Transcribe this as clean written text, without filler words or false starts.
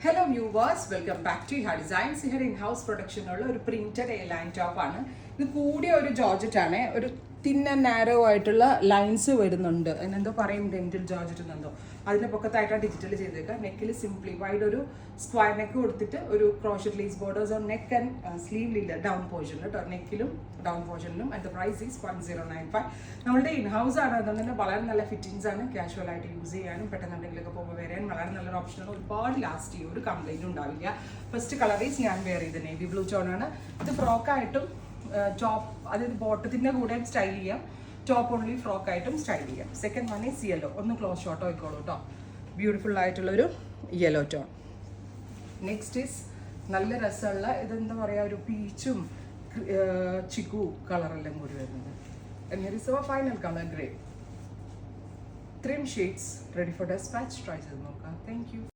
Hello viewers, welcome back to ha designs. ഇഹർ in house പ്രൊഡക്ഷനുള്ള ഒരു പ്രിന്റഡ് എ ലൈൻ ടോപ്പ് ആണ്. ഇത് കൂടിയ ഒരു ജോർജറ്റ് ആണ്. ഒരു തിൻ ആൻഡ് നാരോ ആയിട്ടുള്ള ലൈൻസ് വരുന്നുണ്ട്. അതിനെന്തോ പറയും, ഡെന്റൽ ജോർജറ്റ് എന്നെന്തോ. അതിന്റെ പൊക്കത്തായിട്ടാണ് ഡിജിറ്റൽ ചെയ്തേക്കുക. നെക്കിൽ സിംപ്ലി വൈഡ് ഒരു സ്ക്വയർ നെക്ക് കൊടുത്തിട്ട് ഒരു crochet lace borders on neck and സ്ലീവിലില്ല, ഡൗൺ പോർഷനിൽ കേട്ടോ. നെക്കിലും ഡൗൺ പോർഷനിലും. And the price is 1095. നമ്മളുടെ ഇൻ ഹൗസ് ആണ്, അതുകൊണ്ട് തന്നെ വളരെ നല്ല ഫിറ്റിംഗ്സ് ആണ്. കാഷ്വൽ ആയിട്ട് യൂസ് ചെയ്യാനും പെട്ടെന്ന് എന്തെങ്കിലുമൊക്കെ പോകുമ്പോൾ വരാൻ വളരെ നല്ലൊരു ഓപ്ഷനാണ്. ഒരുപാട് ലാസ്റ്റ് ചെയ്യും, ഒരു കംപ്ലൈൻറ്റും ഉണ്ടാവില്ല. ഫസ്റ്റ് കളറീസ് ഞാൻ വെയർ ചെയ്ത് നേവി ബ്ലൂ ടോണാണ്. ഇത് ഫ്രോക്കായിട്ടും ടോപ്പ്, അതായത് ബോട്ടത്തിൻ്റെ കൂടെ സ്റ്റൈൽ ചെയ്യാം. ടോപ്പ് ഓൺലി ഫ്രോക്കായിട്ടും സ്റ്റൈൽ ചെയ്യാം. Second one is yellow. ഒന്ന് ക്ലോസ് ഷോട്ടോ ആയിക്കോളൂ കേട്ടോ. ബ്യൂട്ടിഫുൾ ആയിട്ടുള്ളൊരു യെല്ലോ ടോൺ. നെക്സ്റ്റ് ഈസ് നല്ല രസമുള്ള, ഇതെന്താ പറയുക, ഒരു പീച്ചും ചിക്കു കളറെല്ലാം കൂടി വരുന്നത്. And here is our final color, grey. 3 shades ready for dispatch. Try ചെയ്ത് നോക്കാം. Thank you.